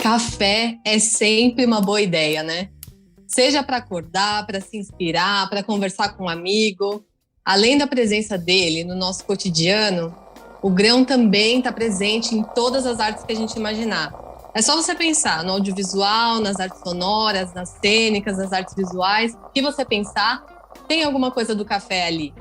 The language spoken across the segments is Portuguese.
Café é sempre uma boa ideia, né? Seja para acordar, para se inspirar, para conversar com um amigo. Além da presença dele no nosso cotidiano, o grão também está presente em todas as artes que a gente imaginar. É só você pensar no audiovisual, nas artes sonoras, nas cênicas, nas artes visuais. O que você pensar, tem alguma coisa do café ali.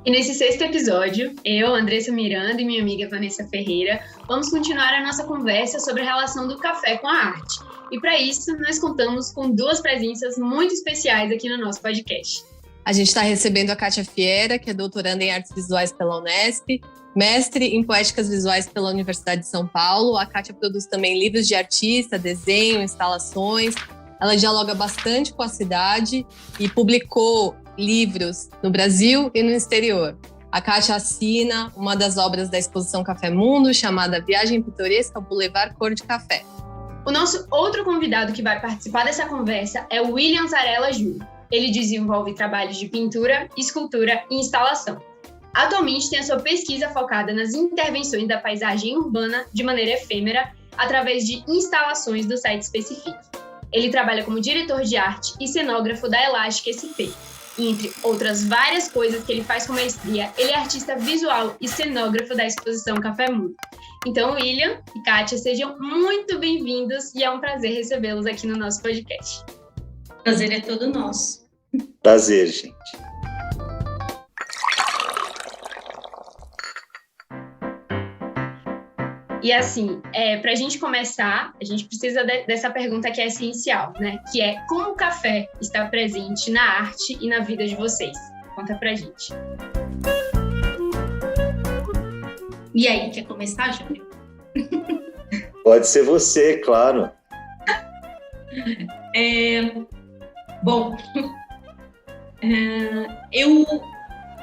E nesse 6º episódio, eu, Andressa Miranda e minha amiga Vanessa Ferreira, vamos continuar a nossa conversa sobre a relação do café com a arte. E para isso, nós contamos com 2 presenças muito especiais aqui no nosso podcast. A gente está recebendo a Kátia Fiera, que é doutoranda em Artes Visuais pela Unesp, mestre em Poéticas Visuais pela Universidade de São Paulo. A Kátia produz também livros de artista, desenho, instalações. Ela dialoga bastante com a cidade e publicou livros no Brasil e no exterior. A Kátia assina uma das obras da exposição Café Mundo, chamada Viagem Pitoresca ao Boulevard Cor de Café. O nosso outro convidado que vai participar dessa conversa é o William Zarella Júnior. Ele desenvolve trabalhos de pintura, escultura e instalação. Atualmente tem a sua pesquisa focada nas intervenções da paisagem urbana de maneira efêmera, através de instalações do site Specific. Ele trabalha como diretor de arte e cenógrafo da Elástica SP. E entre outras várias coisas que ele faz com maestria, ele é artista visual e cenógrafo da exposição Café Mundo. Então, William e Kátia, sejam muito bem-vindos e é um prazer recebê-los aqui no nosso podcast. O prazer é todo nosso. Prazer, gente. E assim, para a gente começar, a gente precisa dessa pergunta que é essencial, né? Que é como o café está presente na arte e na vida de vocês? Conta pra gente. E aí, quer começar, Júnior? Pode ser você, claro. Bom, eu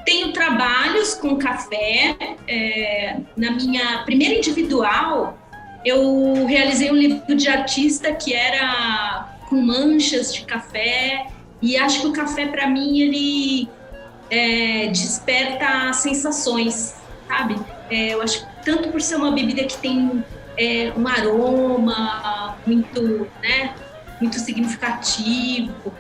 tenho trabalhos com café. Na minha primeira individual, eu realizei um livro de artista que era com manchas de café, e acho que o café, para mim, ele desperta sensações, sabe? Eu acho que tanto por ser uma bebida que tem um aroma muito, né, muito significativo.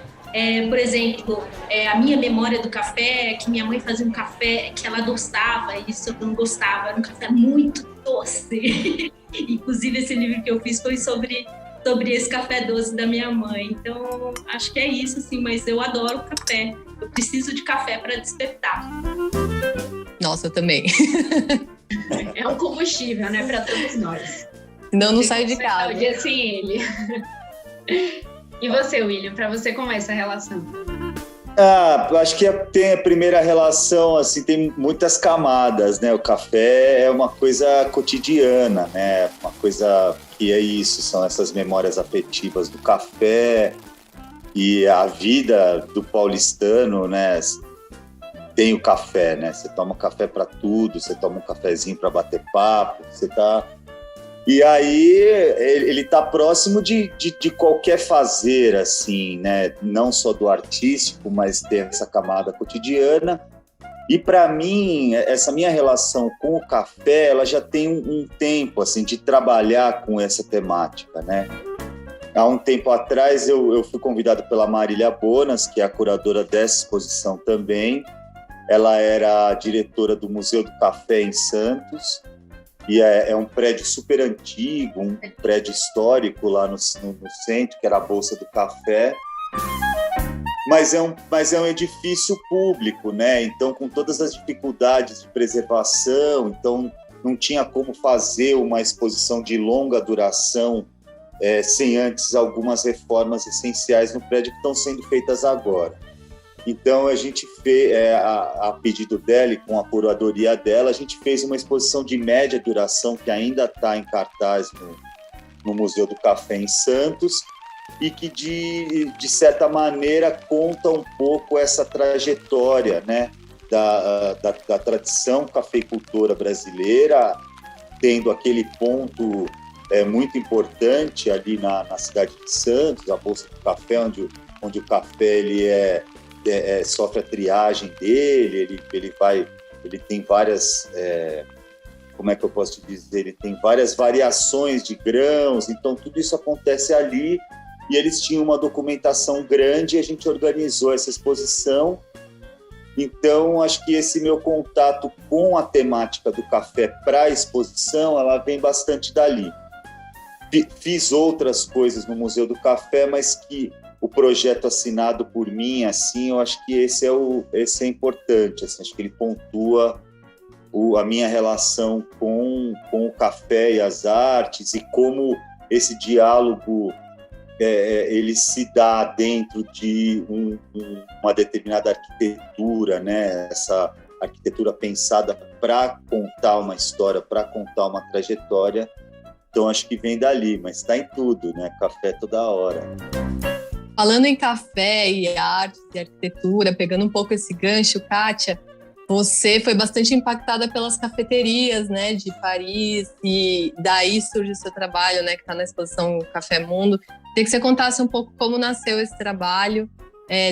Por exemplo, a minha memória do café é que minha mãe fazia um café que ela adoçava, e isso eu não gostava, era um café muito doce. Inclusive, esse livro que eu fiz foi sobre esse café doce da minha mãe. Então, acho que é isso, assim, mas eu adoro café. Eu preciso de café para despertar. Nossa, eu também. É um combustível, né, para todos nós. Senão eu não saio de casa. O dia sem ele. E você, William, para você, como é essa relação? Eu acho que tem a primeira relação, assim, tem muitas camadas, né? O café é uma coisa cotidiana, né? Uma coisa que é isso, são essas memórias afetivas do café e a vida do paulistano, né? Tem o café, né? Você toma café para tudo, você toma um cafezinho para bater papo, você tá... E aí ele está próximo de qualquer fazer, assim, né? Não só do artístico, mas tem essa camada cotidiana. E para mim, essa minha relação com o café, ela já tem um tempo, assim, de trabalhar com essa temática, né? Há um tempo atrás eu fui convidado pela Marília Bonas, que é a curadora dessa exposição também. Ela era diretora do Museu do Café em Santos. E é um prédio super antigo, um prédio histórico lá no centro, que era a Bolsa do Café. Mas é um edifício público, né? Então, com todas as dificuldades de preservação, então não tinha como fazer uma exposição de longa duração sem antes algumas reformas essenciais no prédio que estão sendo feitas agora. Então, a gente fez, a pedido dela e com a curadoria dela, a gente fez uma exposição de média duração que ainda está em cartaz no Museu do Café em Santos e que, de certa maneira, conta um pouco essa trajetória, né, da tradição cafeicultora brasileira, tendo aquele ponto muito importante ali na cidade de Santos, a Bolsa do Café, onde o café ele sofre a triagem dele, ele tem várias como é que eu posso te dizer, ele tem várias variações de grãos, então tudo isso acontece ali, e eles tinham uma documentação grande e a gente organizou essa exposição. Então, acho que esse meu contato com a temática do café para a exposição, ela vem bastante dali. Fiz outras coisas no Museu do Café, mas que o projeto assinado por mim, assim, eu acho que esse é importante, assim, acho que ele pontua a minha relação com o café e as artes e como esse diálogo ele se dá dentro de uma determinada arquitetura, né? Essa arquitetura pensada para contar uma história, para contar uma trajetória. Então, acho que vem dali, mas está em tudo, né? Café toda hora. Falando em café e arte e arquitetura, pegando um pouco esse gancho, Kátia, você foi bastante impactada pelas cafeterias, né, de Paris, e daí surge o seu trabalho, né, que está na exposição Café Mundo. Queria que você contasse um pouco como nasceu esse trabalho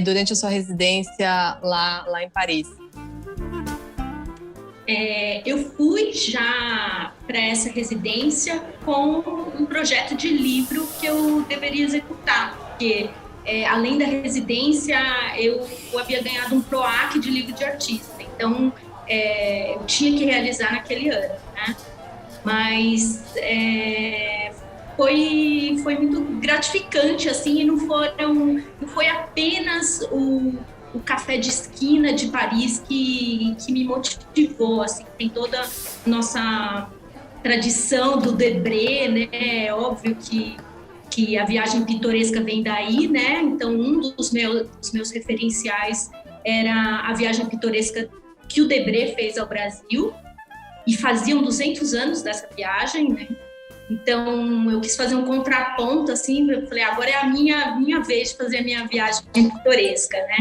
durante a sua residência lá em Paris. Eu fui já para essa residência com um projeto de livro que eu deveria executar, porque além da residência eu havia ganhado um PROAC de livro de artista, então eu tinha que realizar naquele ano, né? Mas foi muito gratificante, assim, e não foi apenas o café de esquina de Paris que me motivou, assim, tem toda a nossa tradição do Debré, né? É óbvio que a viagem pitoresca vem daí, né? Então, um dos meus referenciais era a viagem pitoresca que o Debré fez ao Brasil, e faziam 200 anos dessa viagem, né? Então, eu quis fazer um contraponto, assim, eu falei, agora é a minha vez de fazer a minha viagem pitoresca, né?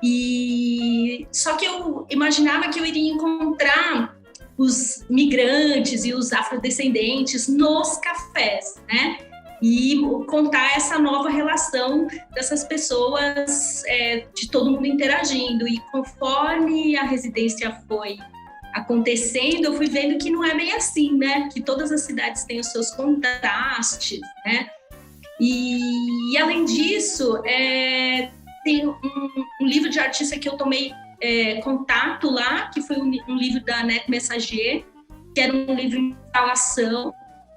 E só que eu imaginava que eu iria encontrar os migrantes e os afrodescendentes nos cafés, né? E contar essa nova relação dessas pessoas, de todo mundo interagindo. E conforme a residência foi acontecendo, eu fui vendo que não é bem assim, né? Que todas as cidades têm os seus contrastes, né? E além disso, tem um livro de artista que eu tomei contato lá, que foi um livro da Annette Messager, que era um livro de instalação,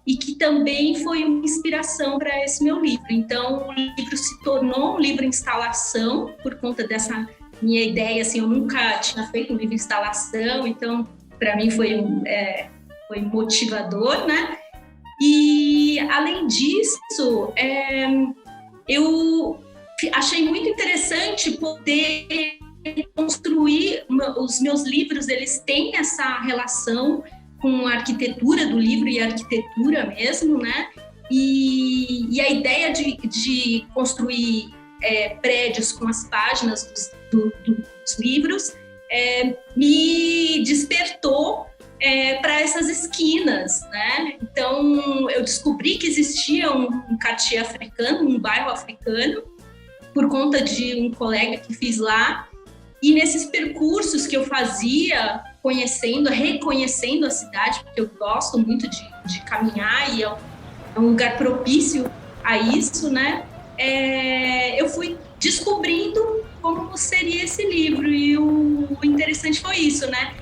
e que também foi uma inspiração para esse meu livro. Então, o livro se tornou um livro de instalação por conta dessa minha ideia, assim, eu nunca tinha feito um livro de instalação, então, para mim foi motivador, né? E, além disso, eu achei muito interessante poder construir os meus livros, eles têm essa relação com a arquitetura do livro e a arquitetura mesmo, né? E a ideia de construir prédios com as páginas dos livros me despertou para essas esquinas, né? Então, eu descobri que existia um quartier africano, um bairro africano, por conta de um colega que fiz lá, e nesses percursos que eu fazia, reconhecendo a cidade, porque eu gosto muito de caminhar e é um lugar propício a isso, né? Eu fui descobrindo como seria esse livro, e o interessante foi isso, né?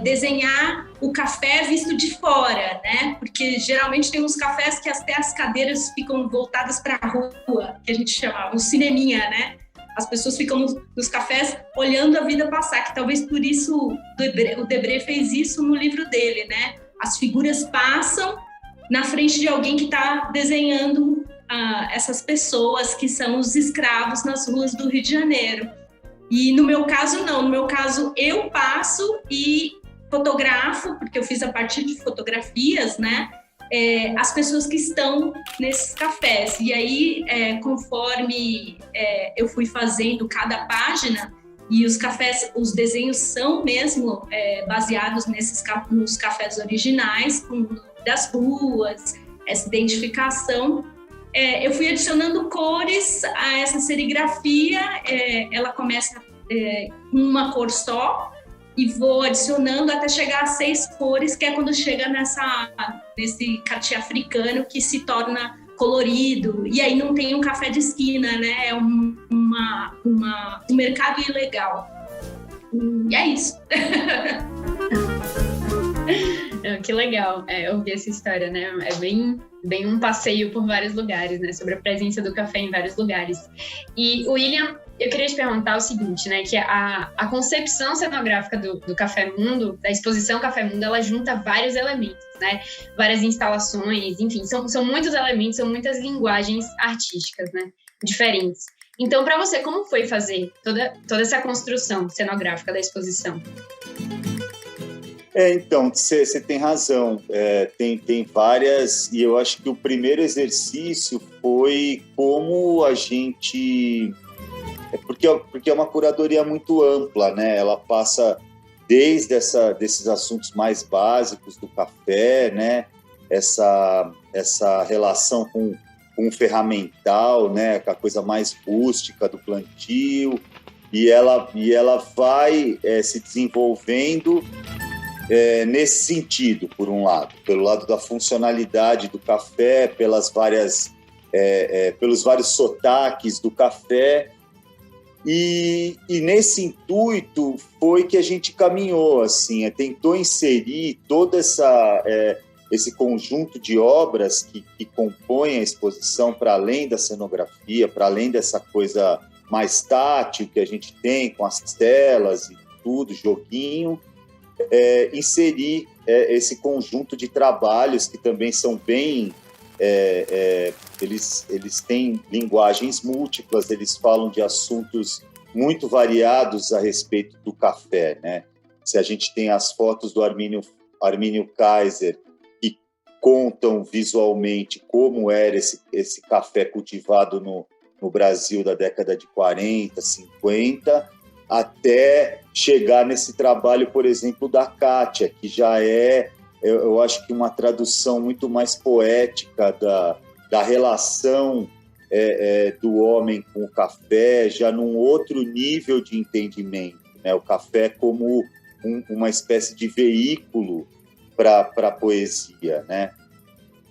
Desenhar o café visto de fora, né? Porque geralmente tem uns cafés que até as cadeiras ficam voltadas para a rua, que a gente chama um cineminha, né? As pessoas ficam nos cafés olhando a vida passar, que talvez por isso o Debré fez isso no livro dele, né? As figuras passam na frente de alguém que está desenhando essas pessoas que são os escravos nas ruas do Rio de Janeiro. E no meu caso, não. No meu caso, eu passo e fotografo, porque eu fiz a partir de fotografias, né? As pessoas que estão nesses cafés. E aí, conforme eu fui fazendo cada página, e os cafés, os desenhos são mesmo baseados nos cafés originais, com o nome das ruas, essa identificação. Eu fui adicionando cores a essa serigrafia, ela começa com uma cor só, e vou adicionando até chegar a 6 cores, que é quando chega nesse cati africano que se torna colorido, e aí não tem um café de esquina, né? É um mercado ilegal. E é isso. Que legal ouvir essa história, né? É bem um passeio por vários lugares, né? Sobre a presença do café em vários lugares. E, William, eu queria te perguntar o seguinte, né? Que a concepção cenográfica do Café Mundo, da exposição Café Mundo, ela junta vários elementos, né? Várias instalações, enfim, são muitos elementos, são muitas linguagens artísticas, né? Diferentes. Então, para você, como foi fazer toda essa construção cenográfica da exposição? Então, você tem razão, tem várias, e eu acho que o primeiro exercício foi como a gente... Porque é uma curadoria muito ampla, né? Ela passa desde desses assuntos mais básicos do café, né? Essa relação com o ferramental, né? Com a coisa mais rústica do plantio, e ela vai se desenvolvendo nesse sentido, por um lado, pelo lado da funcionalidade do café, pelos vários sotaques do café, e nesse intuito foi que a gente caminhou, assim, tentou inserir todo esse conjunto de obras que compõem a exposição, para além da cenografia, para além dessa coisa mais tátil que a gente tem com as telas e tudo, joguinho, inserir esse conjunto de trabalhos que também são bem... eles têm linguagens múltiplas, eles falam de assuntos muito variados a respeito do café, né? Se a gente tem as fotos do Armínio Kaiser, que contam visualmente como era esse café cultivado no Brasil da década de 40, 50, até chegar nesse trabalho, por exemplo, da Kátia, que já eu acho que uma tradução muito mais poética da relação do homem com o café, já num outro nível de entendimento, né? O café como uma espécie de veículo para a poesia, né?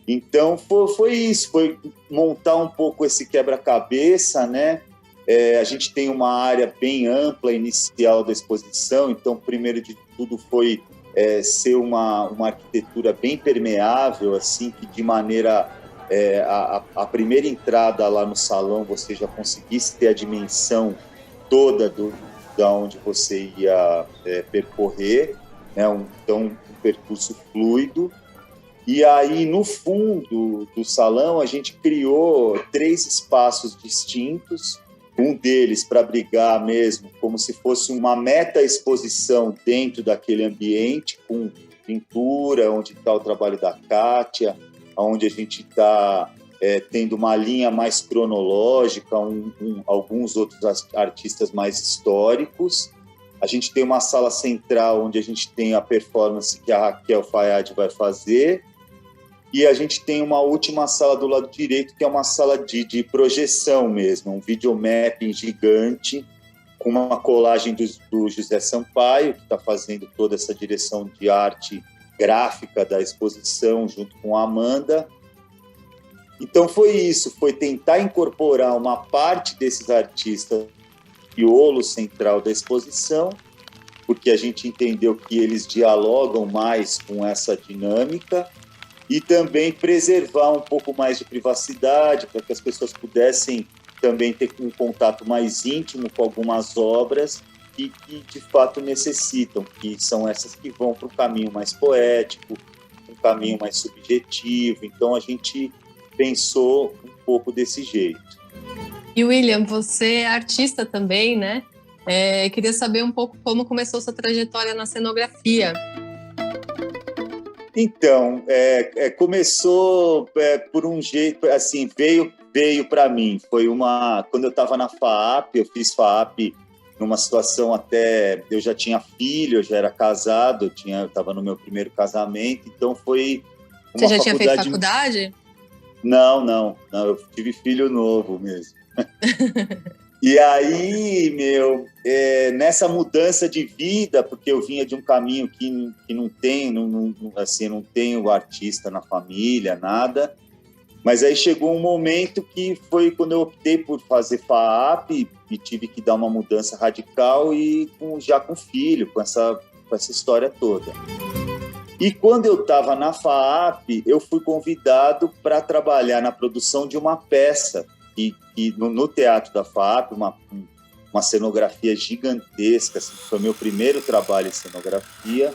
Então, foi isso, foi montar um pouco esse quebra-cabeça, né? A gente tem uma área bem ampla inicial da exposição, então, primeiro de tudo, foi ser uma arquitetura bem permeável, assim, que de maneira... a primeira entrada lá no salão você já conseguisse ter a dimensão toda da onde você ia percorrer, né? Então, um percurso fluido. E aí, no fundo do salão, a gente criou 3 espaços distintos, um deles para abrigar mesmo, como se fosse uma meta-exposição dentro daquele ambiente, com pintura, onde está o trabalho da Kátia, onde a gente está tendo uma linha mais cronológica, alguns outros artistas mais históricos. A gente tem uma sala central, onde a gente tem a performance que a Raquel Fayad vai fazer, e a gente tem uma última sala do lado direito, que é uma sala de projeção mesmo, um videomapping gigante, com uma colagem do José Sampaio, que está fazendo toda essa direção de arte gráfica da exposição, junto com a Amanda. Então foi isso, foi tentar incorporar uma parte desses artistas no miolo central da exposição, porque a gente entendeu que eles dialogam mais com essa dinâmica, e também preservar um pouco mais de privacidade, para que as pessoas pudessem também ter um contato mais íntimo com algumas obras que de fato necessitam, que são essas que vão para o caminho mais poético, um caminho mais subjetivo. Então a gente pensou um pouco desse jeito. E William, você é artista também, né? Queria saber um pouco como começou sua trajetória na cenografia. Então, começou por um jeito, assim, veio para mim. Foi quando eu estava na FAAP, eu fiz FAAP numa situação até... Eu já tinha filho, eu já era casado, eu estava no meu primeiro casamento, então foi uma Você já tinha feito faculdade? Não, eu tive filho novo mesmo. E aí, nessa mudança de vida, porque eu vinha de um caminho que não tenho artista na família, nada, mas aí chegou um momento que foi quando eu optei por fazer FAAP e tive que dar uma mudança radical e já com filho, com essa história toda. E quando eu estava na FAAP, eu fui convidado para trabalhar na produção de uma peça e no teatro da FAAP, uma cenografia gigantesca, assim, foi meu primeiro trabalho em cenografia,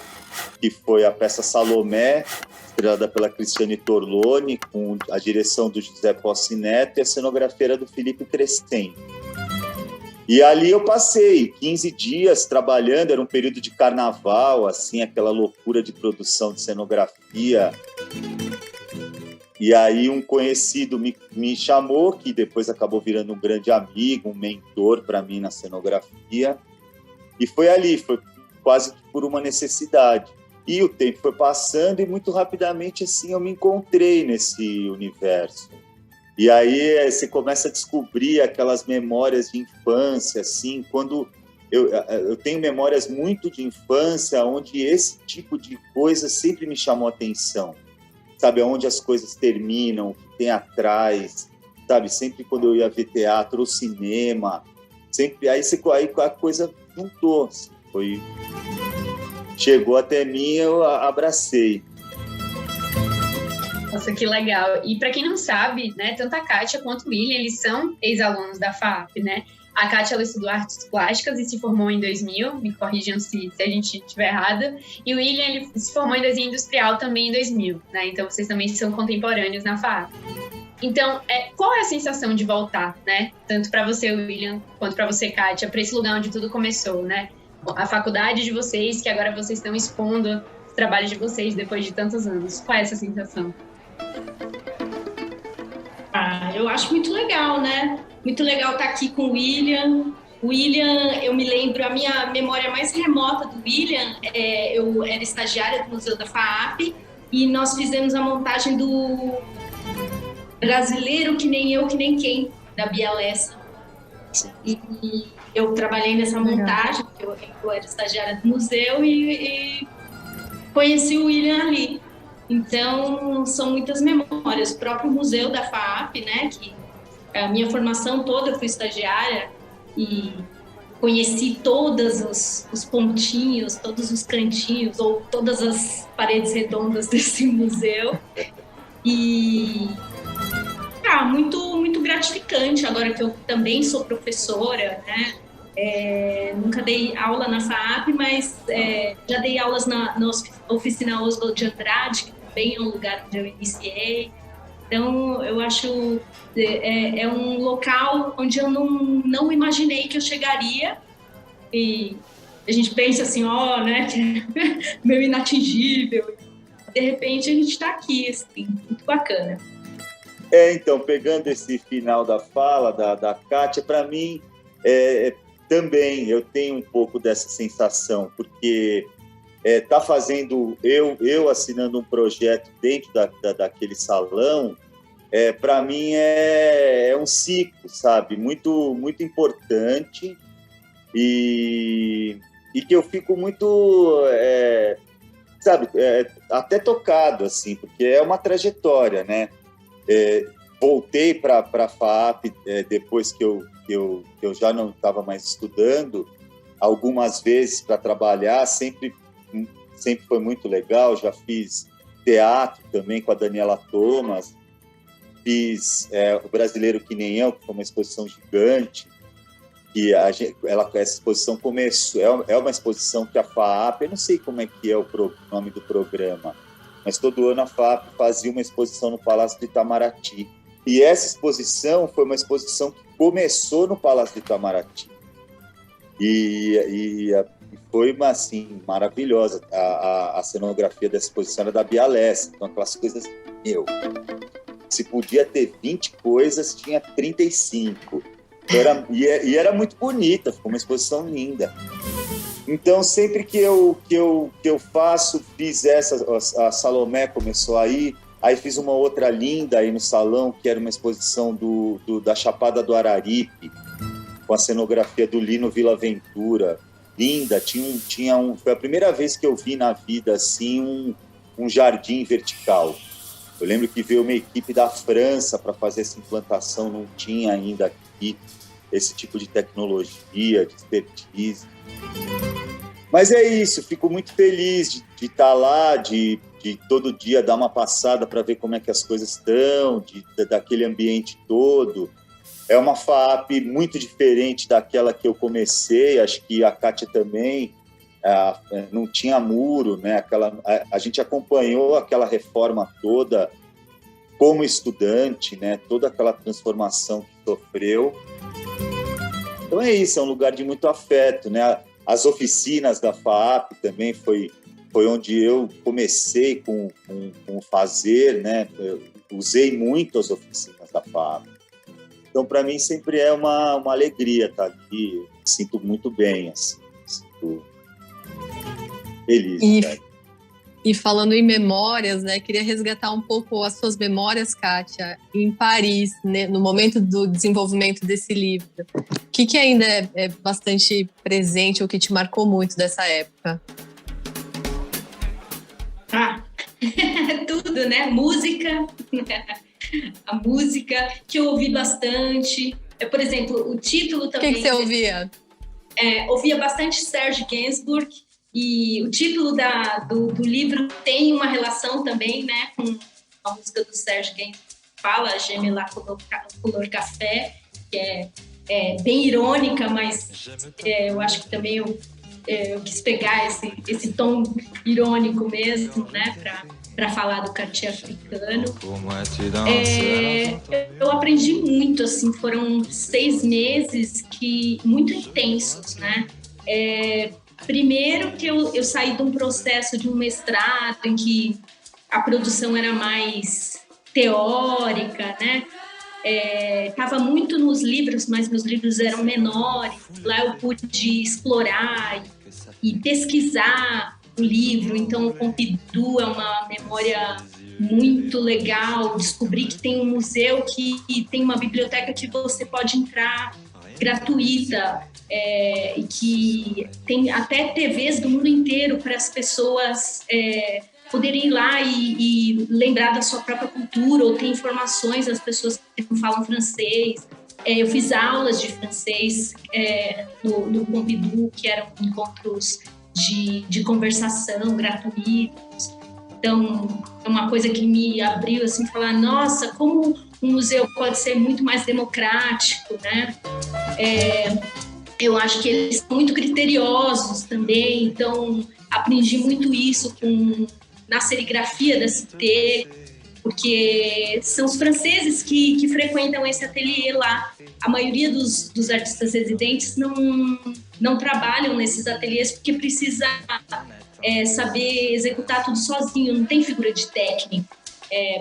que foi a peça Salomé, estrelada pela Cristiane Torlone, com a direção do José Possi Neto e a cenografia era do Felipe Crescem. E ali eu passei 15 dias trabalhando, era um período de carnaval, assim, aquela loucura de produção de cenografia. E aí um conhecido me chamou, que depois acabou virando um grande amigo, um mentor para mim na cenografia. E foi quase que por uma necessidade. E o tempo foi passando e muito rapidamente assim eu me encontrei nesse universo. E aí você começa a descobrir aquelas memórias de infância, assim, quando eu tenho memórias muito de infância onde esse tipo de coisa sempre me chamou a atenção. Sabe, onde as coisas terminam, o que tem atrás, sabe? Sempre quando eu ia ver teatro ou cinema, sempre aí a coisa juntou, assim, chegou até mim, eu abracei. Nossa, que legal. E para quem não sabe, né, tanto a Kátia quanto o William, eles são ex-alunos da FAAP, né? A Kátia, ela estudou artes plásticas e se formou em 2000, me corrijam se a gente estiver errada. E o William, ele se formou em desenho industrial também em 2000, né? Então, vocês também são contemporâneos na FAAP. Então, qual é a sensação de voltar, né? Tanto para você, William, quanto para você, Kátia, para esse lugar onde tudo começou, né? A faculdade de vocês, que agora vocês estão expondo o trabalho de vocês depois de tantos anos. Qual é essa sensação? Eu acho muito legal, né? Muito legal estar aqui com o William. O William, eu me lembro, a minha memória mais remota do William, eu era estagiária do Museu da FAAP e nós fizemos a montagem do Brasileiro Que Nem Eu, Que Nem Quem, da Bia Lessa. E eu trabalhei nessa montagem, eu era estagiária do museu e conheci o William ali. Então, são muitas memórias. O próprio museu da FAAP, né, que a minha formação toda eu fui estagiária e conheci todos os pontinhos, todos os cantinhos ou todas as paredes redondas desse museu. E muito, muito gratificante, agora que eu também sou professora, né? Nunca dei aula na FAAP, mas já dei aulas na oficina Oswald de Andrade, que também é um lugar onde eu iniciei. Então, eu acho é um local onde eu não imaginei que eu chegaria. E a gente pensa assim, né, que é meio inatingível. De repente, a gente está aqui, assim, muito bacana. Então, pegando esse final da fala da Kátia, para mim, também eu tenho um pouco dessa sensação, porque tá fazendo, eu assinando um projeto dentro daquele salão, para mim é um ciclo, sabe? Muito, muito importante e que eu fico muito, sabe, até tocado, assim, porque é uma trajetória, né? Voltei para a FAAP depois que eu já não estava mais estudando, algumas vezes para trabalhar, sempre foi muito legal. Já fiz teatro também com a Daniela Thomas, fiz O Brasileiro Que Nem Eu, que foi uma exposição gigante, que essa exposição começou, é uma exposição que a FAAP, eu não sei como é que é o nome do programa, mas todo ano a FAAP fazia uma exposição no Palácio de Itamaraty. E essa exposição foi uma exposição que começou no Palácio de Itamaraty. E foi assim, maravilhosa. A cenografia dessa exposição era da Bia Lessa. Então, aquelas coisas, se podia ter 20 coisas, tinha 35. E era muito bonita, ficou uma exposição linda. Então, sempre que eu fiz a Salomé começou aí fiz uma outra linda aí no salão, que era uma exposição da Chapada do Araripe, com a cenografia do Lino Villaventura, linda. Foi a primeira vez que eu vi na vida assim um jardim vertical. Eu lembro que veio uma equipe da França para fazer essa implantação, não tinha ainda aqui esse tipo de tecnologia, de expertise. Mas é isso, fico muito feliz de estar lá, de todo dia dar uma passada para ver como é que as coisas estão, daquele ambiente todo. É uma FAAP muito diferente daquela que eu comecei, acho que a Kátia também. Não tinha muro, né? A gente acompanhou aquela reforma toda como estudante, né? Toda aquela transformação que sofreu. Então é isso, é um lugar de muito afeto, né? As oficinas da FAAP também foi onde eu comecei com o fazer, né? Eu usei muito as oficinas da FAAP. Então, para mim, sempre é uma alegria estar aqui. Me sinto muito bem, assim. Sinto feliz. E falando em memórias, né? Queria resgatar um pouco as suas memórias, Kátia, em Paris, né, no momento do desenvolvimento desse livro. O que ainda é bastante presente ou que te marcou muito dessa época? Tudo, né? Música, a música que eu ouvi bastante. Por exemplo, o título também... O que você ouvia? Ouvia bastante Serge Gainsbourg, e o título do livro tem uma relação também, né, com a música do Serge Gainsbourg, fala J'aime la couleur café, que é bem irônica, mas eu acho que também eu quis pegar esse tom irônico mesmo, né, para falar do Cartier africano. Eu aprendi muito, assim, foram 6 meses muito intensos, né? Primeiro que eu saí de um processo de um mestrado em que a produção era mais teórica, né? Estava muito nos livros, mas meus livros eram menores. Lá eu pude explorar e pesquisar o livro. Então, o Pompidou é uma memória muito legal. Descobri que tem um museu que tem uma biblioteca que você pode entrar gratuita, e que tem até TVs do mundo inteiro para as pessoas poderem ir lá e lembrar da sua própria cultura, ou ter informações das pessoas que não falam francês. Eu fiz aulas de francês no Pompidou, que eram encontros de conversação gratuitos. Então, é uma coisa que me abriu, assim, falar, nossa, como um museu pode ser muito mais democrático, né? Eu acho que eles são muito criteriosos também, então aprendi muito isso na serigrafia da Cité, porque são os franceses que frequentam esse ateliê lá. A maioria dos artistas residentes não trabalham nesses ateliês porque precisa saber executar tudo sozinho, não tem figura de técnico.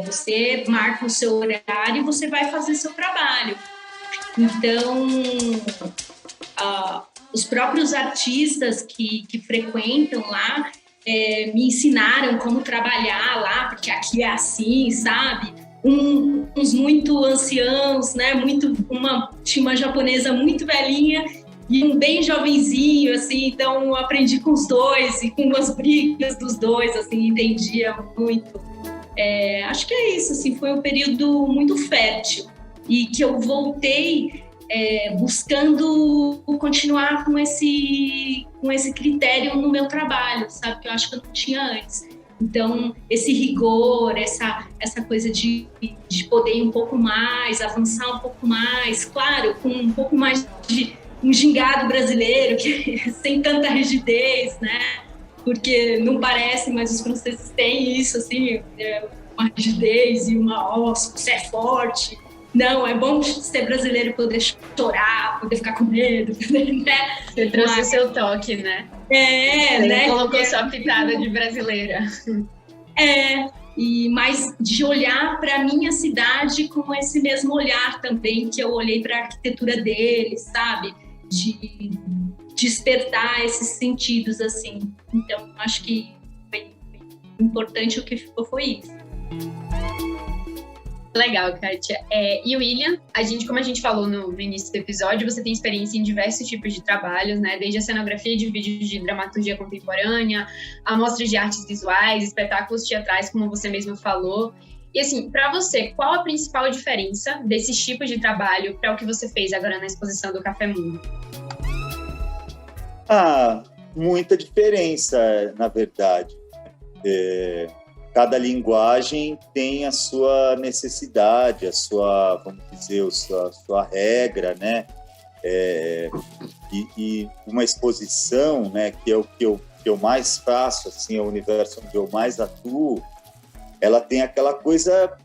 Você marca o seu horário e você vai fazer seu trabalho. Então, os próprios artistas que frequentam lá me ensinaram como trabalhar lá, porque aqui é assim, sabe? Uns muito anciãos, né? Tinha uma japonesa muito velhinha e um bem jovenzinho, assim, então aprendi com os dois e com as brigas dos dois, assim, entendia muito. Acho que é isso, assim, foi um período muito fértil e que eu voltei buscando continuar com esse critério no meu trabalho, sabe? Que eu acho que eu não tinha antes. Então, esse rigor, essa coisa de poder ir um pouco mais, avançar um pouco mais, claro, com um pouco mais de um gingado brasileiro, sem tanta rigidez, né? Porque não parece, mas os franceses têm isso, assim, uma rigidez e você é forte. Não, é bom ser brasileiro, poder chorar, poder ficar com medo, né? Você trouxe o seu toque, né? Você né? Colocou sua pitada de brasileira. Mas de olhar para a minha cidade com esse mesmo olhar também que eu olhei para a arquitetura deles, sabe? De despertar esses sentidos, assim. Então, acho que foi importante, o que ficou foi isso. Legal, Kátia. E William, como a gente falou no início do episódio, você tem experiência em diversos tipos de trabalhos, né? Desde a cenografia de vídeos de dramaturgia contemporânea, amostras de artes visuais, espetáculos teatrais, como você mesmo falou. E assim, para você, qual a principal diferença desses tipos de trabalho para o que você fez agora na exposição do Café Mundo? Muita diferença, na verdade. Cada linguagem tem a sua necessidade, a sua, vamos dizer, a sua regra, né? E uma exposição, né, que é o que eu mais faço, assim, é o universo onde eu mais atuo, ela tem aquela coisa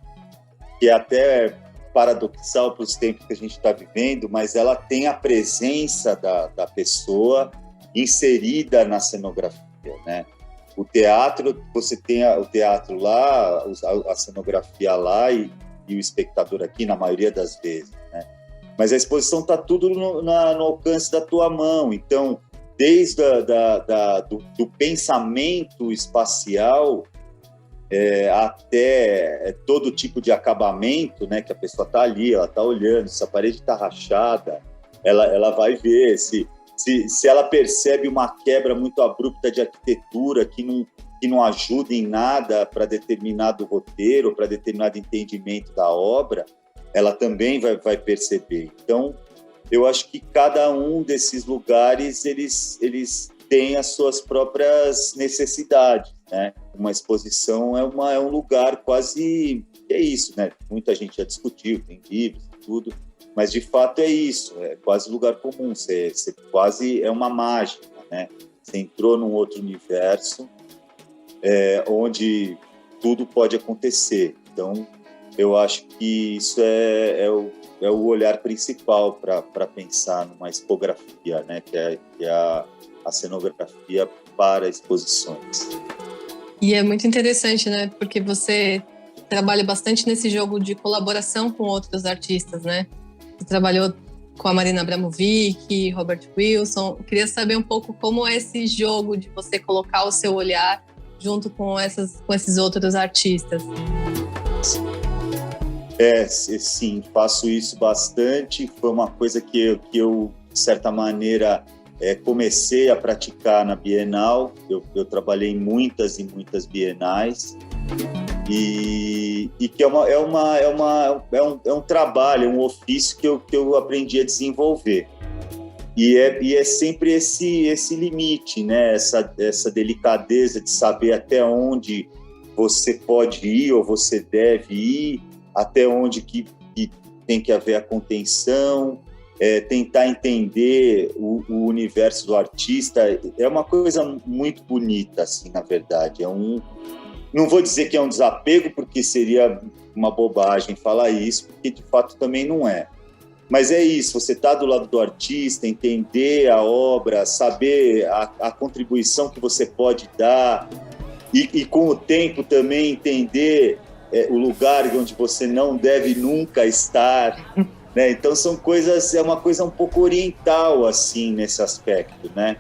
que é até paradoxal para os tempos que a gente está vivendo, mas ela tem a presença da pessoa inserida na cenografia, né? O teatro, você tem o teatro lá, a cenografia lá e o espectador aqui, na maioria das vezes, né? Mas a exposição está tudo no alcance da tua mão. Então, desde do pensamento espacial até todo tipo de acabamento, né? Que a pessoa está ali, ela está olhando, se a parede está rachada, ela vai ver se ela percebe uma quebra muito abrupta de arquitetura que não ajuda em nada para determinado roteiro, para determinado entendimento da obra, ela também vai perceber. Então, eu acho que cada um desses lugares, eles têm as suas próprias necessidades, né? Uma exposição é um lugar quase... É isso, né? Muita gente já discutiu, tem livros e tudo, mas de fato é isso, é quase lugar comum, você quase é uma mágica, né? Você entrou num outro universo onde tudo pode acontecer. Então, eu acho que isso é o olhar principal para pensar numa expografia, né? Que é a cenografia para exposições. E é muito interessante, né? Porque você trabalha bastante nesse jogo de colaboração com outros artistas, né? Você trabalhou com a Marina Abramovic, Robert Wilson. Eu queria saber um pouco como é esse jogo de você colocar o seu olhar junto com esses outros artistas. Sim, faço isso bastante. Foi uma coisa que eu de certa maneira, comecei a praticar na Bienal. Eu trabalhei em muitas e muitas bienais. E que é um trabalho, é um ofício que eu aprendi a desenvolver. E é sempre esse limite, né? Essa delicadeza de saber até onde você pode ir ou você deve ir, até onde que tem que haver a contenção, tentar entender o universo do artista. É uma coisa muito bonita, assim, na verdade. Não vou dizer que é um desapego, porque seria uma bobagem falar isso, porque de fato também não é. Mas é isso, você está do lado do artista, entender a obra, saber a contribuição que você pode dar e com o tempo também entender o lugar onde você não deve nunca estar, né? Então são coisas, é uma coisa um pouco oriental, assim, nesse aspecto, né?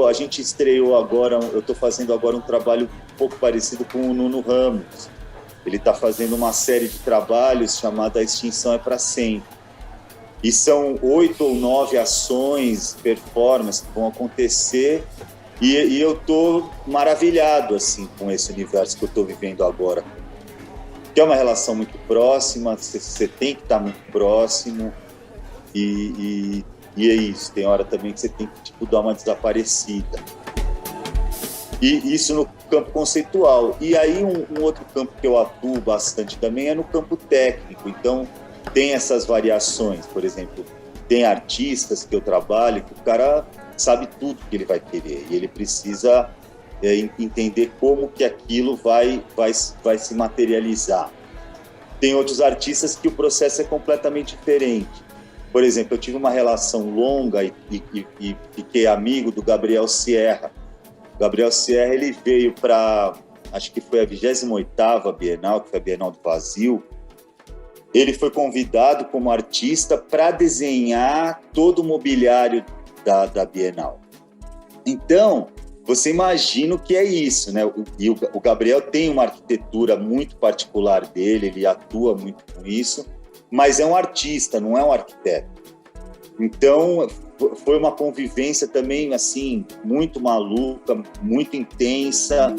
A gente estreou agora, eu estou fazendo agora um trabalho um pouco parecido com o Nuno Ramos. Ele está fazendo uma série de trabalhos chamada A Extinção é para Sempre. E são 8 ou 9 ações, performances que vão acontecer, e eu estou maravilhado, assim, com esse universo que eu estou vivendo agora. Que é uma relação muito próxima, você tem que estar muito próximo, e é isso, tem hora também que você tem que dar uma desaparecida. E isso no campo conceitual. E aí um outro campo que eu atuo bastante também é no campo técnico. Então tem essas variações, por exemplo, tem artistas que eu trabalho que o cara sabe tudo que ele vai querer e ele precisa entender como que aquilo vai se materializar. Tem outros artistas que o processo é completamente diferente. Por exemplo, eu tive uma relação longa e fiquei amigo do Gabriel Sierra. O Gabriel Sierra, ele veio para, acho que foi a 28ª Bienal, que foi a Bienal do Vazio. Ele foi convidado como artista para desenhar todo o mobiliário da Bienal. Então, você imagina o que é isso, né? E o Gabriel tem uma arquitetura muito particular dele, ele atua muito com isso, mas é um artista, não é um arquiteto. Então, foi uma convivência também, assim, muito maluca, muito intensa.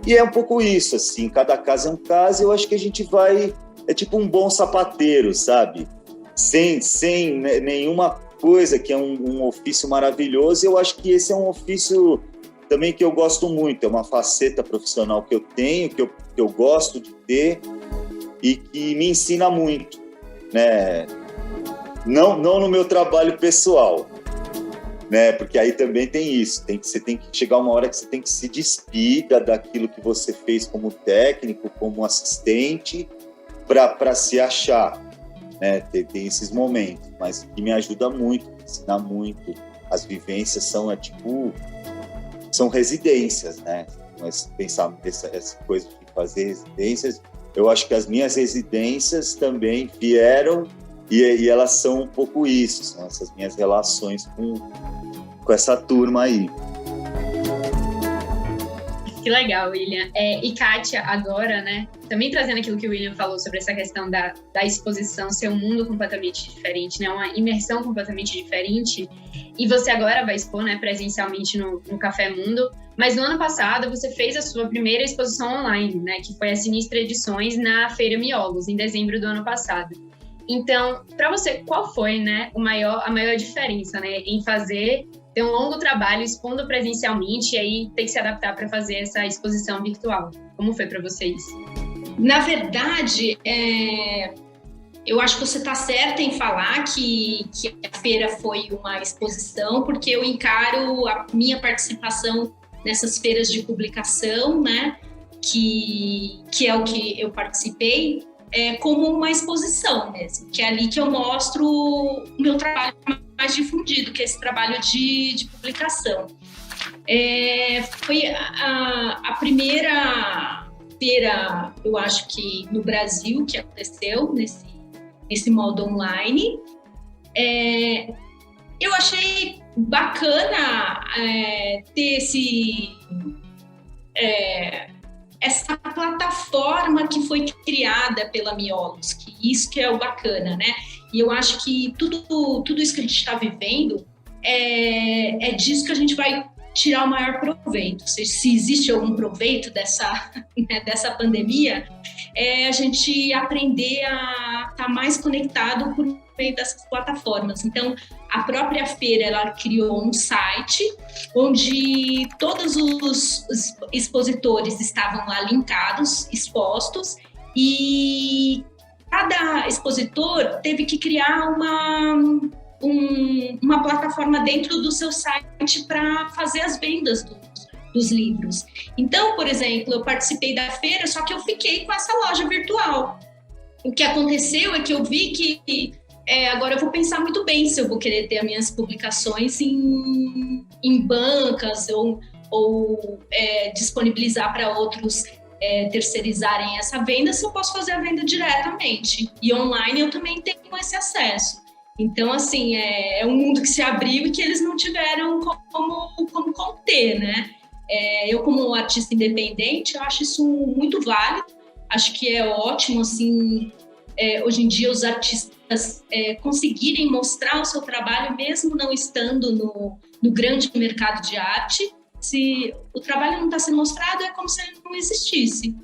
E é um pouco isso, assim, cada caso é um caso, e eu acho que a gente vai... É tipo um bom sapateiro, sabe? Sem nenhuma coisa, que é um ofício maravilhoso. Eu acho que esse é um ofício também que eu gosto muito, é uma faceta profissional que eu tenho, que eu gosto de ter e que me ensina muito, né? Não no meu trabalho pessoal, né? Porque aí também tem isso, você tem que chegar uma hora que você tem que se despir daquilo que você fez como técnico, como assistente, para se achar, né? Tem esses momentos, mas que me ajuda muito, me ensina muito. As vivências são residências, né? Mas pensar essa coisa de fazer residências, eu acho que as minhas residências também vieram e elas são um pouco isso, são essas minhas relações com essa turma aí. Que legal, William. E Kátia, agora, né, também trazendo aquilo que o William falou sobre essa questão da exposição ser um mundo completamente diferente, né, uma imersão completamente diferente, e você agora vai expor, né, presencialmente no Café Mundo, mas no ano passado você fez a sua primeira exposição online, né, que foi a Sinistra Edições na Feira Miolos, em dezembro do ano passado. Então, para você, qual foi, né, a maior diferença, né, em ter um longo trabalho expondo presencialmente e aí ter que se adaptar para fazer essa exposição virtual? Como foi para vocês? Na verdade, eu acho que você está certa em falar que a feira foi uma exposição, porque eu encaro a minha participação nessas feiras de publicação, né, que é o que eu participei, como uma exposição mesmo, que é ali que eu mostro o meu trabalho mais difundido, que é esse trabalho de publicação. Foi a primeira feira, eu acho que no Brasil, que aconteceu nesse modo online. Eu achei bacana ter essa plataforma que foi criada pela Miolos, que isso que é o bacana, né? E eu acho que tudo isso que a gente está vivendo é disso que a gente vai tirar o maior proveito. Se existe algum proveito dessa pandemia, a gente aprender a estar mais conectado por meio dessas plataformas. Então, a própria feira, ela criou um site onde todos os expositores estavam lá linkados, expostos, e cada expositor teve que criar uma plataforma dentro do seu site para fazer as vendas dos livros. Então, por exemplo, eu participei da feira, só que eu fiquei com essa loja virtual. O que aconteceu é que eu vi que agora eu vou pensar muito bem se eu vou querer ter as minhas publicações em bancas ou disponibilizar para outros terceirizarem essa venda, se eu posso fazer a venda diretamente. E online eu também tenho esse acesso. Então, assim, é um mundo que se abriu e que eles não tiveram como conter, né? Eu, como artista independente, eu acho isso muito válido. Acho que é ótimo, assim, hoje em dia os artistas conseguirem mostrar o seu trabalho, mesmo não estando no grande mercado de arte. Se o trabalho não está sendo mostrado, é como se ele não existisse.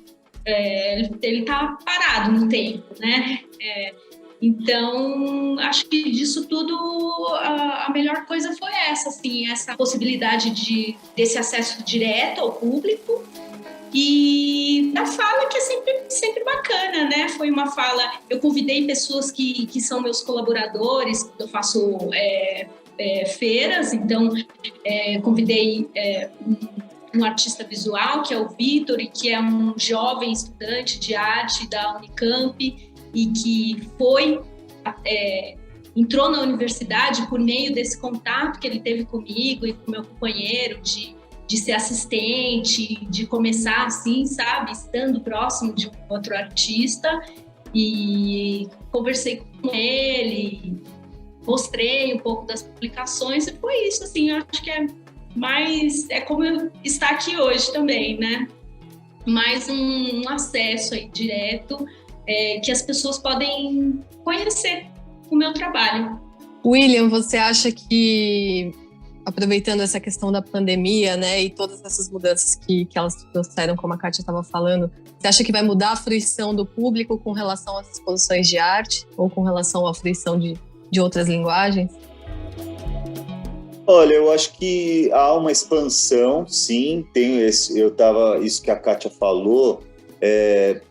Ele está parado no tempo, né? Então, acho que disso tudo a melhor coisa foi essa possibilidade desse acesso direto ao público e da fala, que é sempre bacana, né? Foi uma fala, eu convidei pessoas que são meus colaboradores, eu faço feiras, então convidei um artista visual, que é o Vitor, e que é um jovem estudante de arte da Unicamp, e que entrou na universidade por meio desse contato que ele teve comigo e com meu companheiro, de ser assistente, de começar assim, sabe, estando próximo de um outro artista, e conversei com ele, mostrei um pouco das publicações, e foi isso, assim, eu acho que mais é como está aqui hoje também, né? Mais um acesso aí direto que as pessoas podem conhecer o meu trabalho. William, você acha que, aproveitando essa questão da pandemia, né, e todas essas mudanças que elas trouxeram, como a Kátia estava falando, você acha que vai mudar a fruição do público com relação às exposições de arte ou com relação à fruição de outras linguagens? Olha, eu acho que há uma expansão, sim. Isso que a Kátia falou,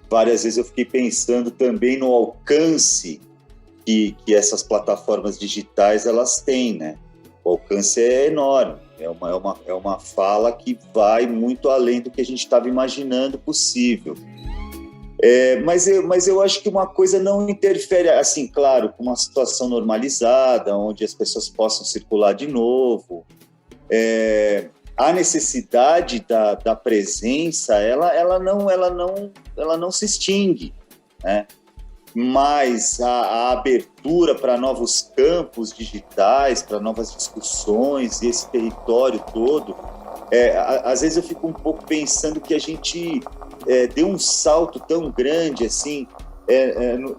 várias vezes eu fiquei pensando também no alcance que essas plataformas digitais elas têm, né? O alcance é enorme, é uma fala que vai muito além do que a gente estava imaginando possível. Mas eu acho que uma coisa não interfere, assim, claro, com uma situação normalizada, onde as pessoas possam circular de novo. A necessidade da presença, ela não se extingue, né? Mas a abertura para novos campos digitais, para novas discussões, e esse território todo, às vezes eu fico um pouco pensando que a gente deu um salto tão grande assim,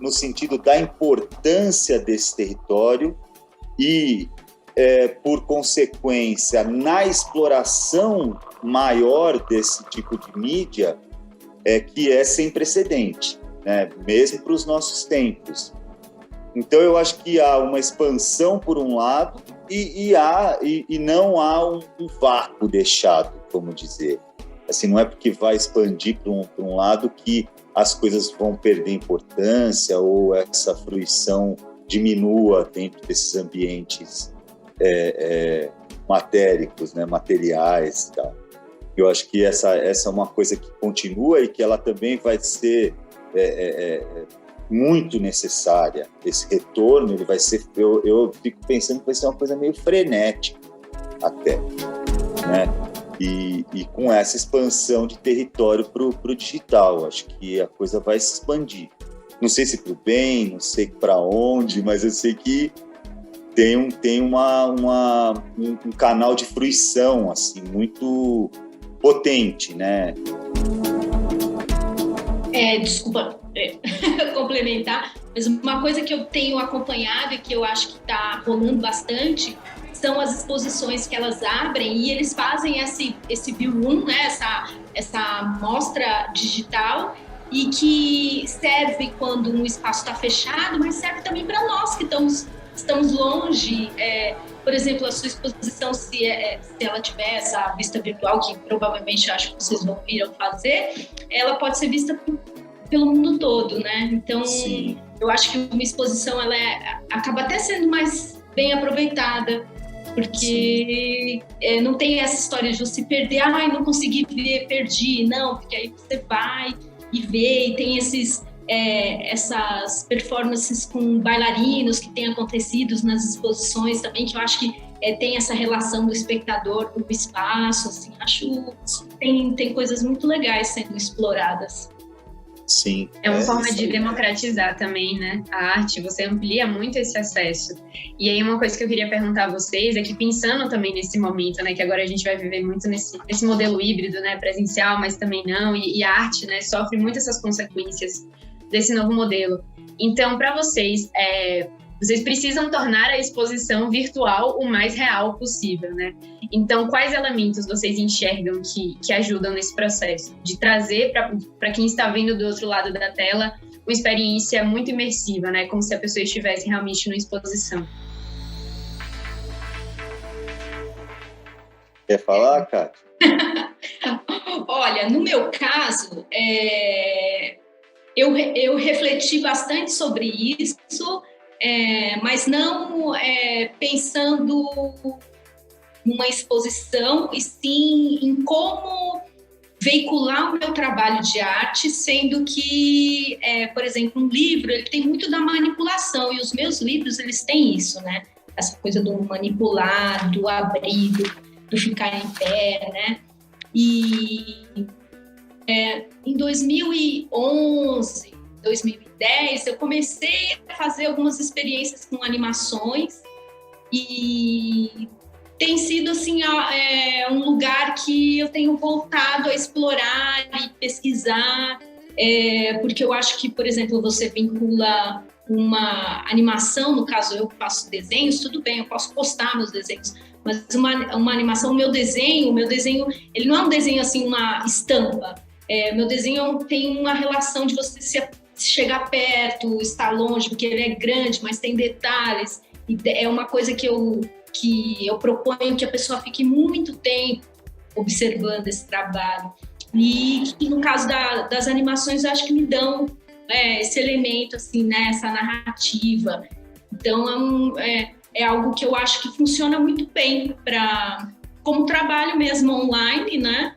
no sentido da importância desse território e, por consequência, na exploração maior desse tipo de mídia, que é sem precedente, né? Mesmo para os nossos tempos. Então, eu acho que há uma expansão, por um lado, e não há um vácuo deixado, vamos dizer. Assim, não é porque vai expandir para um lado que as coisas vão perder importância ou essa fruição diminua dentro desses ambientes matéricos, né, materiais e tal. Eu acho que essa é uma coisa que continua e que ela também vai ser muito necessária. Esse retorno, ele vai ser, eu fico pensando que vai ser uma coisa meio frenética até, né? E com essa expansão de território para o digital, acho que a coisa vai se expandir. Não sei se para o bem, não sei para onde, mas eu sei que tem um canal de fruição assim, muito potente, né? Desculpa complementar, mas uma coisa que eu tenho acompanhado e que eu acho que está rolando bastante são as exposições que elas abrem e eles fazem esse view room, né? essa mostra digital, e que serve quando um espaço está fechado, mas serve também para nós que estamos longe. Por exemplo, a sua exposição, se ela tiver essa vista virtual, que provavelmente acho que vocês irão fazer, ela pode ser vista pelo mundo todo, né? Então, sim, eu acho que uma exposição ela acaba até sendo mais bem aproveitada, porque não tem essa história de você perder, não consegui ver, perdi, não, porque aí você vai e vê, e tem essas performances com bailarinos que têm acontecido nas exposições também, que eu acho que tem essa relação do espectador com o espaço, assim, acho que tem coisas muito legais sendo exploradas. Sim. É uma forma de democratizar também, né? A arte, você amplia muito esse acesso. E aí uma coisa que eu queria perguntar a vocês é que, pensando também nesse momento, né, que agora a gente vai viver muito nesse modelo híbrido, né, presencial, mas também não, e a arte, né, sofre muito essas consequências desse novo modelo. Então, para vocês, vocês precisam tornar a exposição virtual o mais real possível, né? Então, quais elementos vocês enxergam que ajudam nesse processo? De trazer para quem está vendo do outro lado da tela uma experiência muito imersiva, né? Como se a pessoa estivesse realmente numa exposição. Quer falar, Kátia? Olha, no meu caso, eu refleti bastante sobre isso, mas não pensando numa exposição, e sim em como veicular o meu trabalho de arte, sendo que, por exemplo, um livro, ele tem muito da manipulação, e os meus livros, eles têm isso, né? Essa coisa do manipular, do abrir, do ficar em pé, né? E em 2011, 2010, eu comecei a fazer algumas experiências com animações, e tem sido assim, um lugar que eu tenho voltado a explorar e pesquisar, porque eu acho que, por exemplo, você vincula uma animação, no caso eu faço desenhos, tudo bem, eu posso postar meus desenhos, mas uma animação, o meu desenho, ele não é um desenho assim, uma estampa. Meu desenho tem uma relação de você chegar perto, estar longe, porque ele é grande, mas tem detalhes. E é uma coisa que eu proponho que a pessoa fique muito tempo observando esse trabalho. E que no caso das animações, eu acho que me dão esse elemento, assim, né, essa narrativa. Então, é algo que eu acho que funciona muito bem como trabalho mesmo online, né?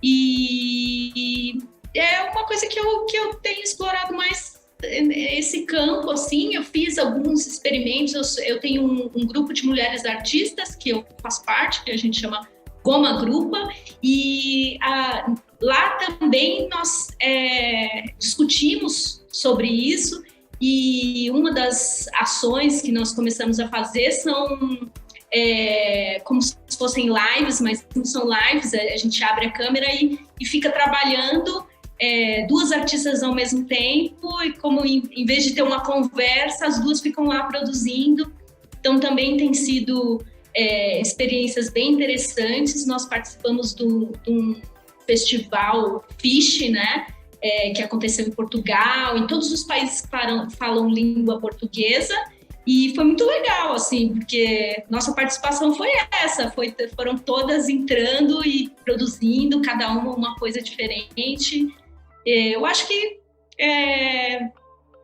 E é uma coisa que eu tenho explorado mais esse campo, assim. Eu fiz alguns experimentos, eu tenho um grupo de mulheres artistas que eu faço parte, que a gente chama Goma Grupa, e lá também nós discutimos sobre isso, e uma das ações que nós começamos a fazer são como se fossem lives, mas não são lives, a gente abre a câmera e fica trabalhando duas artistas ao mesmo tempo, e como em vez de ter uma conversa, as duas ficam lá produzindo. Então também tem sido experiências bem interessantes. Nós participamos de um festival Fish, né, que aconteceu em Portugal, em todos os países que falam língua portuguesa, e foi muito legal, assim, porque nossa participação foi essa, foram todas entrando e produzindo, cada uma coisa diferente. Eu acho que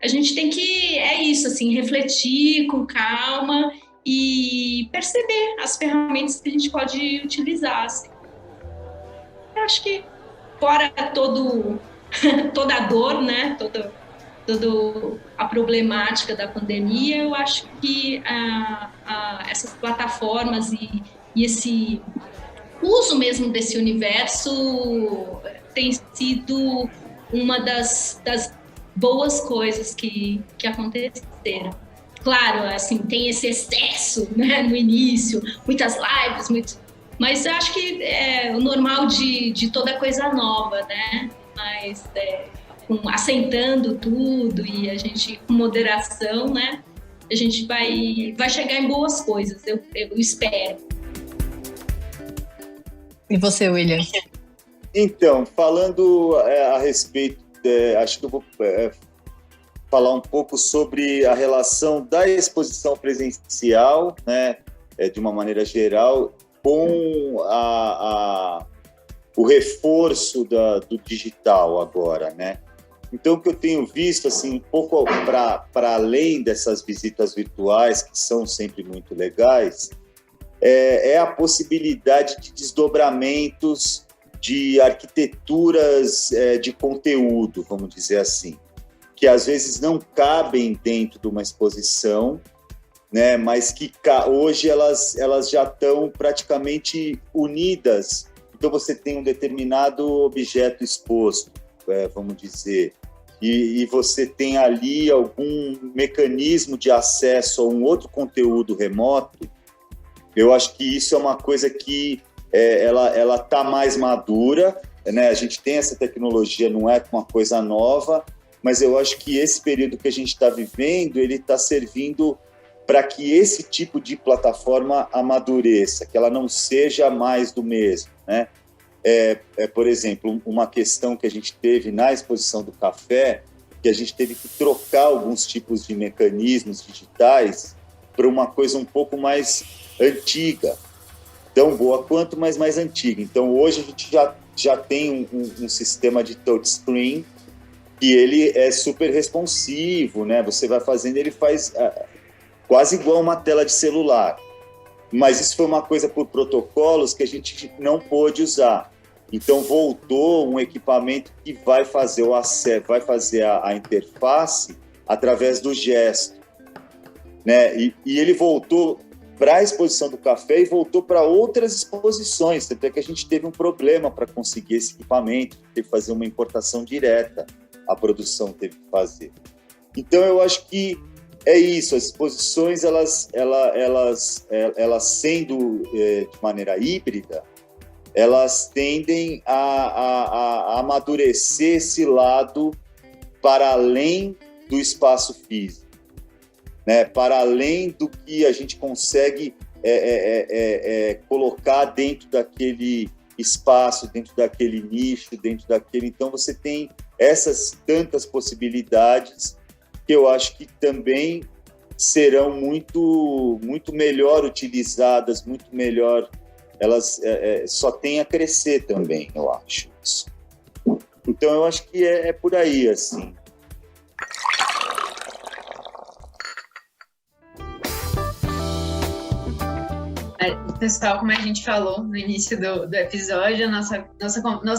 a gente tem que, isso, assim, refletir com calma e perceber as ferramentas que a gente pode utilizar, assim. Eu acho que fora toda a dor, né, toda a problemática da pandemia, eu acho que essas plataformas e esse uso mesmo desse universo tem sido uma das boas coisas que aconteceram. Claro, assim, tem esse excesso, né, no início, muitas lives, mas eu acho que é o normal de toda coisa nova, né? Mas assentando tudo e a gente com moderação, né? A gente vai chegar em boas coisas, eu espero. E você, William? Então, falando a respeito, acho que eu vou falar um pouco sobre a relação da exposição presencial, né, de uma maneira geral, com o reforço do digital agora, né? Então, o que eu tenho visto, assim, um pouco para além dessas visitas virtuais, que são sempre muito legais, é a possibilidade de desdobramentos de arquiteturas de conteúdo, vamos dizer assim, que às vezes não cabem dentro de uma exposição, né, mas que hoje elas já estão praticamente unidas. Então você tem um determinado objeto exposto, vamos dizer, e você tem ali algum mecanismo de acesso a um outro conteúdo remoto. Eu acho que isso é uma coisa que ela está mais madura, né? A gente tem essa tecnologia, não é uma coisa nova, mas eu acho que esse período que a gente está vivendo, ele está servindo para que esse tipo de plataforma amadureça, que ela não seja mais do mesmo, né? Por exemplo, uma questão que a gente teve na exposição do café, que a gente teve que trocar alguns tipos de mecanismos digitais para uma coisa um pouco mais antiga, tão boa quanto, mas mais antiga. Então, hoje a gente já tem um sistema de touchscreen que ele é super responsivo, né? Você vai fazendo, ele faz quase igual uma tela de celular. Mas isso foi uma coisa por protocolos que a gente não pôde usar. Então, voltou um equipamento que vai fazer o acesso, vai fazer a interface através do gesto, né? E ele voltou para a exposição do café e voltou para outras exposições, até que a gente teve um problema para conseguir esse equipamento, teve que fazer uma importação direta, a produção teve que fazer. Então, eu acho que é isso, as exposições, elas sendo de maneira híbrida, elas tendem a amadurecer esse lado para além do espaço físico, né? Para além do que a gente consegue colocar dentro daquele espaço, dentro daquele nicho, dentro daquele... Então, você tem essas tantas possibilidades que eu acho que também serão muito, muito melhor utilizadas, muito melhor... Elas só têm a crescer também, eu acho isso. Então, eu acho que é por aí, assim. Pessoal, como a gente falou no início do episódio, nosso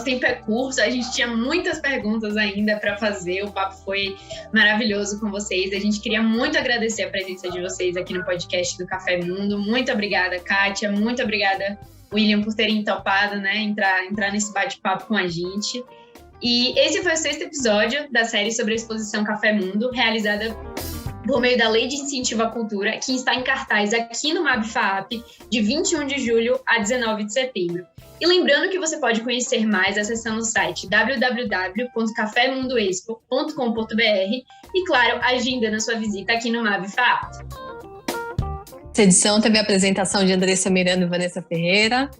tempo é curto, a gente tinha muitas perguntas ainda para fazer, o papo foi maravilhoso com vocês, a gente queria muito agradecer a presença de vocês aqui no podcast do Café Mundo. Muito obrigada, Kátia, muito obrigada, William, por terem topado, né, entrar nesse bate-papo com a gente. E esse foi o 6º episódio da série sobre a exposição Café Mundo, realizada por meio da Lei de Incentivo à Cultura, que está em cartaz aqui no MAB-FAAP, de 21 de julho a 19 de setembro. E lembrando que você pode conhecer mais acessando o site www.cafemundoexpo.com.br e, claro, agendando a sua visita aqui no MAB-FAAP. Essa edição teve a apresentação de Andressa Miranda e Vanessa Ferreira.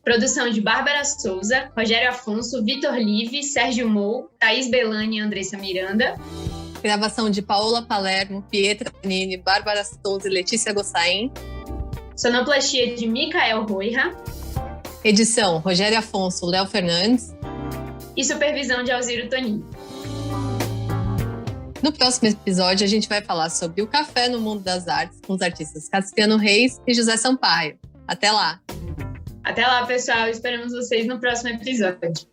Produção de Bárbara Souza, Rogério Afonso, Vitor Live, Sérgio Mou, Thaís Belani e Andressa Miranda. Gravação de Paola Palermo, Pietra Nini, Bárbara Souza e Letícia Gossain. Sonoplastia de Micael Roira. Edição Rogério Afonso, Léo Fernandes. E supervisão de Alziro Toninho. No próximo episódio, a gente vai falar sobre o café no mundo das artes com os artistas Cassiano Reis e José Sampaio. Até lá! Até lá, pessoal. Esperamos vocês no próximo episódio.